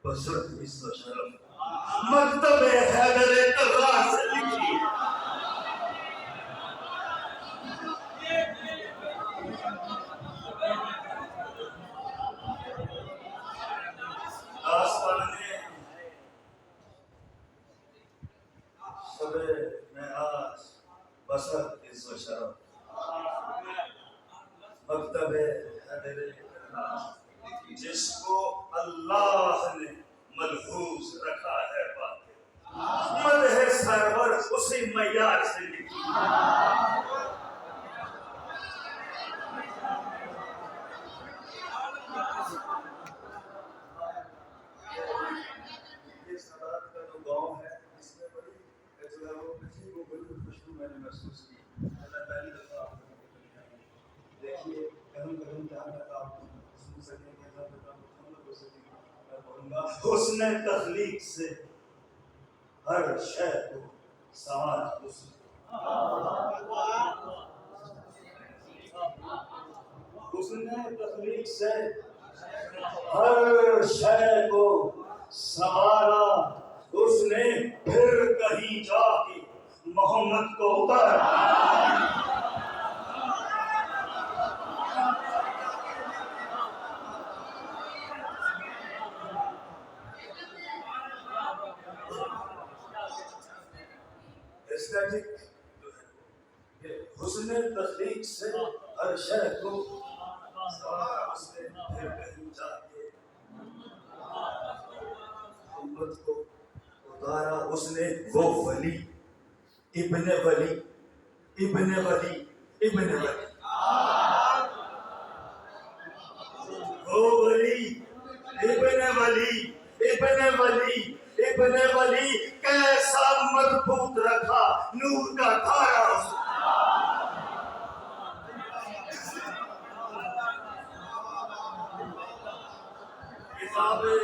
बसत इज़्ज़त शरफ मकतब हैदर कर्रार से लिखी आस्ताने शबे मेराज बसत इज़्ज़त शरफ मकतब हैदर कर्रार जिसको अल्लाह ने मलहूज रखा है बात मदह सरवर उसी मयार से लिखी ये सदात का जो गाँव है इसमें बड़ी जो है वो किसी को बड़ी खुशबू मैंने महसूस की। मैं पहली दफा देखिए कहीं कहीं जहाँ तक आप सुन सकेंगे जहाँ तक आप मुतमल्लिक हो सकेंगे मैं बोलूँगा हुस्न तख्लीक से हर शय को समाज हुस्न तख्लीक से हर शय को संवारा उसने फिर कहीं जाके मोहम्मद को उतारा एस्थेटिक जो है ये हुस्न तख्लीक से हर शय को संवारा उसने फिर कहीं जाके मोहम्मद को उतारा उसने वो वली इब्ने वली इब्ने वली इब्ने वली वो वली इब्ने वली इब्ने वली इब्ने वली कैसा मजबूत रखा नूर का धारा किताबे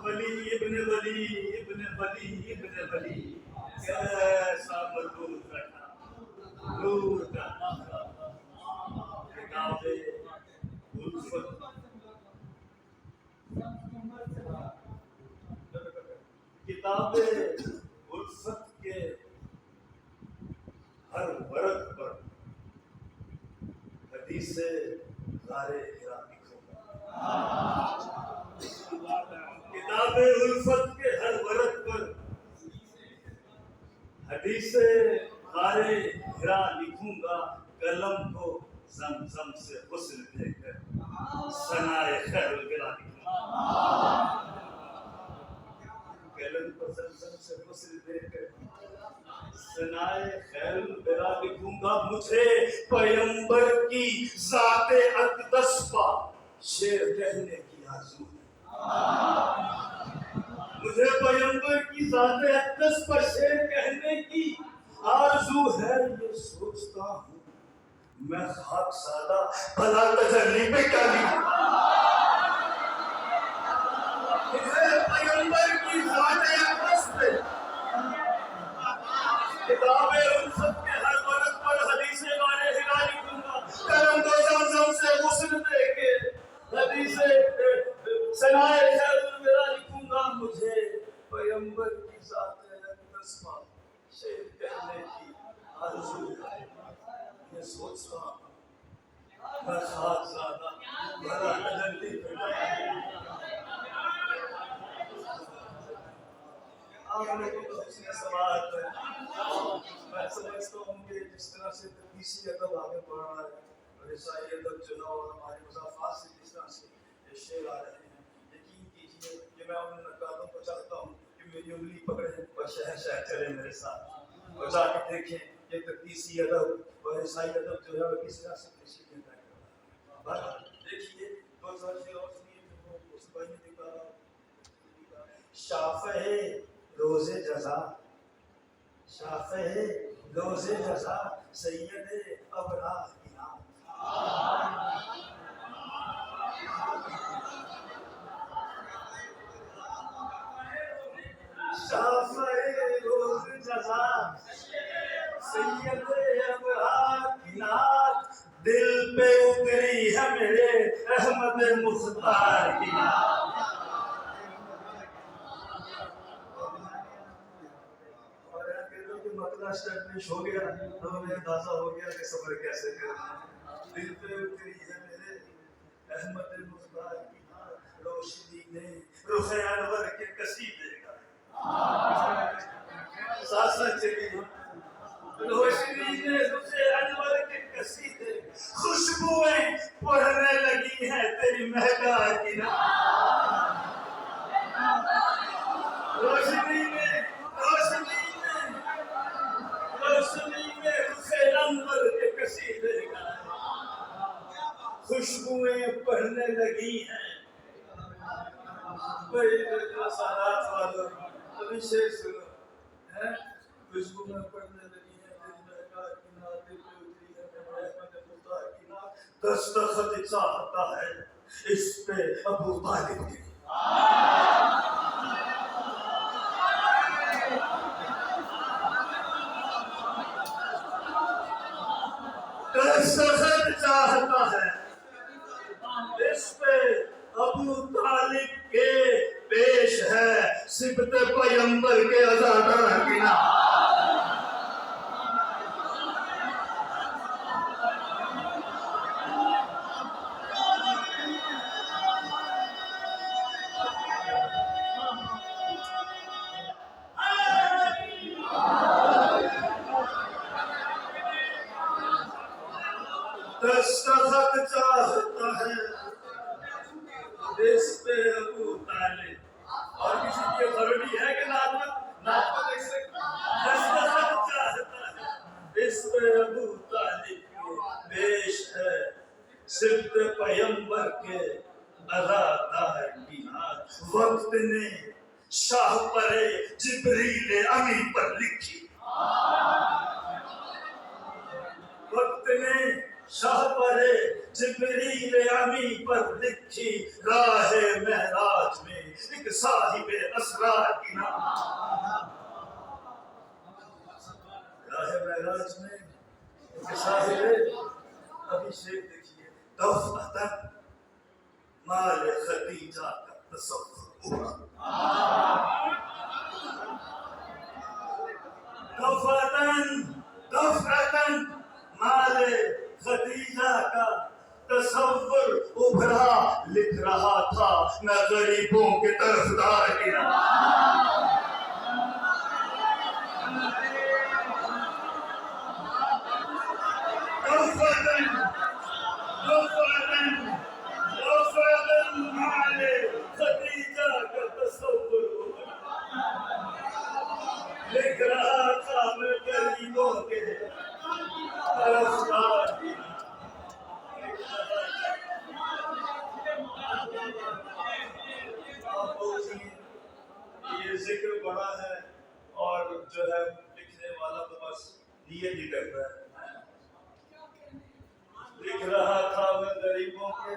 वली इब्ने वली इब्ने वली इब्ने वली कैसा मजबूत रखा नूर का किताबे उल्फत किताबे उल्फत के हर वर्ग पर हदीसे गारे हिरा किताबे उल्फत के हर वर्ग पर हदीसे गारे हिरा लिखूंगा कलम को ज़मज़म से हुस्न देकर सनाए खैरुल बिला लिखूंगा कलम को ज़मज़म से हुस्न देकर सनाए खैरुल बिला लिखूंगा मुझे पैगंबर की ज़ाते अक़दस पर शेर कहने की आरज़ू मुझे पैगंबर की ज़ाते अक़दस पर शेर कहने की आरज़ू है ये सोचता हूँ मैं खाकसादा भला तजल्ली पे क्या लिखूं मुझे पैगंबर की ज़ाते अक़दस पे किताबे उल्फत के हर वर्ग पर हदीसे गारे हिरा लिखूंगा कलम को ज़मज़म से हुस्न देके हदीसे सनाए खैरुल बिला लिखूंगा मुझे पैगंबर की ज़ाते अक़दस पर शेर कहने की आरज़ू है ये सोचता मैं खाकसादा भला तजल्ली पे आपने तो इसने सवाल मैं समझता हूँ कि जिस तरह से तकनीसी अदब आगे बढ़ रहा है और ईसाई अदब जो है और हमारे मुज़ाफ़ात से जिस तरह से ये शेर आ रहे हैं यकीन कीजिए कि मैं उन नकादों को चाहता हूँ कि मेरी उंगली पकड़े और शहर शहर चले मेरे साथ और जाके देखें कि तकनीसी अदब और ईसाई अदब जो है वो किस तरह से पेशी देता है देखिए दो तरह और सुनिए उस भाई ने देखा शाफ़े रोज़े जज़ा शाफ़े रोज़े जज़ा सैयदे अबरार की नाम शाफ़े रोज़े जज़ा सैयदे अबरार की नाम दिल पे उतरी है मेरे अहमद मुख्तार की नाम का स्टैब्लिश हो गया तो हमें अंदाजा हो गया कि सब्र कैसे करना है। दिल पे उतरी है मेरे अहमद मुख्तार की रोशनी ने रुखे अनवर के कसीदे का सासा चली रोशनी ने रुखे अनवर के कसीदे खुशबुएं पढ़ने लगी है तेरी महका की ना रोशनी ने रोशनी में रुखे अनवर के कसीदे का खुशबुएं पढ़ने लगी हैं सादात वालों अभिषेक सुनो है खुशबुएं पढ़ने लगी हैं तेरी महका की नात दिल पे उतरी है मेरे अहमद मुख्तार की नात दस्तखत चाहता है इस पे अबू तालिब की दस्तखत चाहता है इस पे अबू तालिब के पेश है सिबत पैगंबर के अज़ादार की ना दस्तखत चाहता है इस पे अबू तालिब और किसी की अथॉरिटी है कि नात में देख सकते दस्तखत चाहता है इस पे अबू तालिब के पेश है सिबत पैगंबर के अज़ादार की नात वक्त ने शाह पर जिब्रील अमी पर लिखी वक्त ने शाह पर जिब्रील अमी पर लिखी राह महराज में एक साहिब असरार की नाम राह महराज में एक साहिब अभिषेक देखिए दफ़अतन माल खदीजा का तसव्वुर दफ़अतन माल खदीजा का तसव्वुर उभरा लिख रहा था मैं गरीबों के तरफदार की माल खदीजा का तसव्वुर लिख रहा था मैं गरीबों के तरफदार की ये जिक्र बड़ा है और जो है लिखने वाला तो बस नियत ही करता है लिख रहा था मैं गरीबों के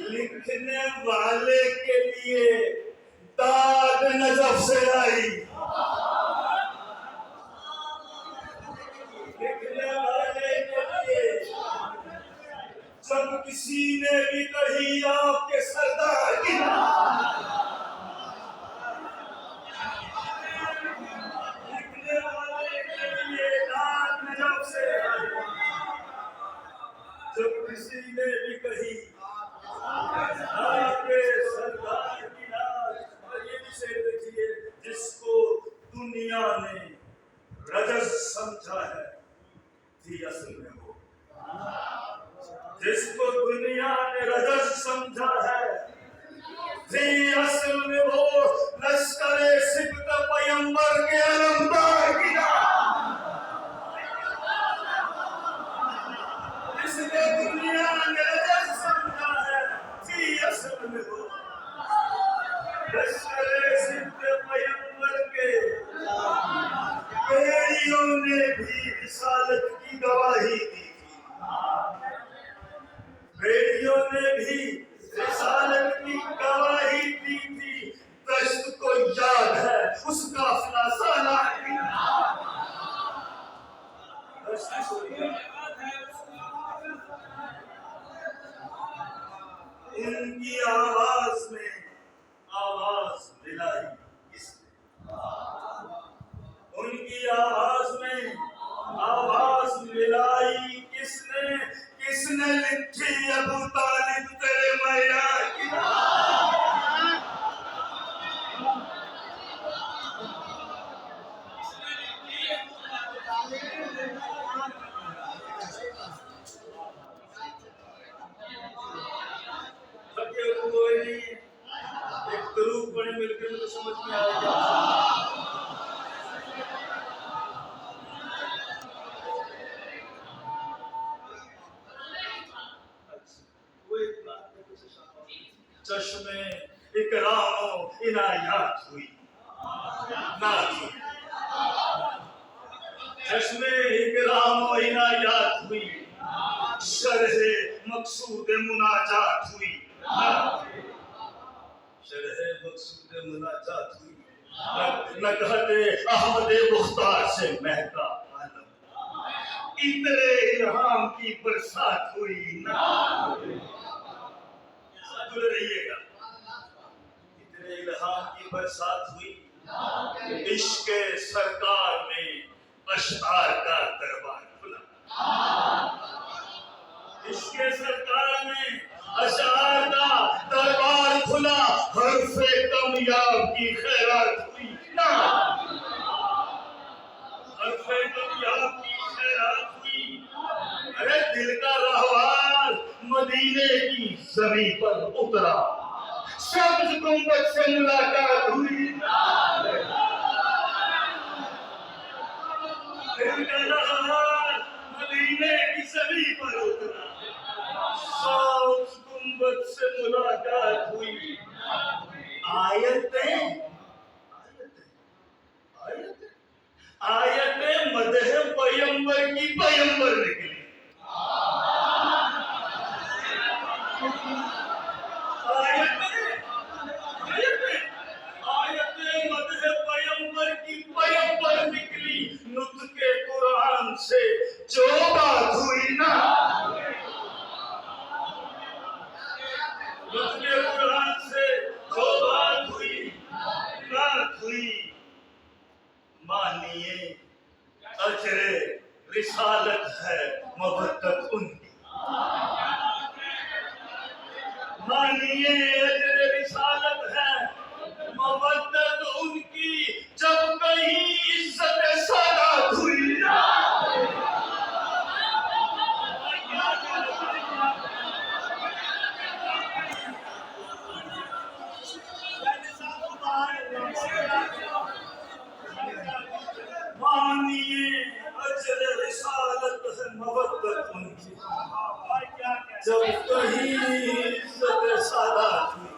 लिखने वाले के लिए दाद नजफ से आई लिखने वाले के लिए जब किसी ने भी कही आपके सरदार की लिखने वाले के लिए दाद नजफ से आई जब किसी ने भी कही आपके सरदार की नाज और ये भी शेर देखिए जिसको दुनिया ने रजस समझा है थी असल में वो जिसको दुनिया ने रजस समझा है थी असल में वो लश्कर सिबत पैगंबर के अलमदार की जिसको दुनिया ने रजस समझा है थी असल में वो लश्कर सिबत पैगंबर के बेड़ियों ने भी रिसालत की गवाही दी थी बेड़ियों ने भी रिसालत की गवाही दी थी दश्त को याद है उसका फलासा उनकी आवाज में आवाज मिलाई इसने उनकी की आवाज मिलाई किसने, किसने लिखी अबू तालिब तेरे मैया की। कोई नहीं, एक तुरूप बड़े मिलकर तो समझ में आएगा। चश्मे इकरामो इनायात हुई नात हुई, चश्मे इकरामो इनायात हुई, शरहे मकसूद मुनाजात हुई, शरहे मकसूद मुनाजात हुई, नकहते अहमद मुख्तार से महका आलम, इतने इल्हाम की बरसात हुई ना। जुड़े रहिएगा। इतने इल्हाम की बरसात हुई, इश्क सरकार में अशआर का दरबार खुला, इश्क सरकार में अशआर का दरबार खुला, हर्फे कमियाब की खैरात हुई ना, हर्फे कमियाब की खैरात हुई। अरे दिल का रहवार मदीने की जमीन पर उतरा, सब्ज गुंबद से मुलाकात हुई, दिल का रहवार मदीने की जमीन पर उतरा, सब्ज गुंबद से मुलाकात हुई। आयतें आयतें मदह पैगंबर की पैगंबर निकली, आयतें मदह पैगंबर की पैगंबर निकली, नुत्के कुरान से जो बात हुई ना, नुत्के कुरान से जो बात हुई, बात हुई। मानिए अजरे रिसालत है मोहब्बत उनकी, मानिए अजरे रिसालत है मोहब्बत उनकी, जब कहीं इज्जत सादात हुई ना। मानिए अजरे रिसालत है मोहब्बत उनकी, जब कहीं इज्जत सादात हुई।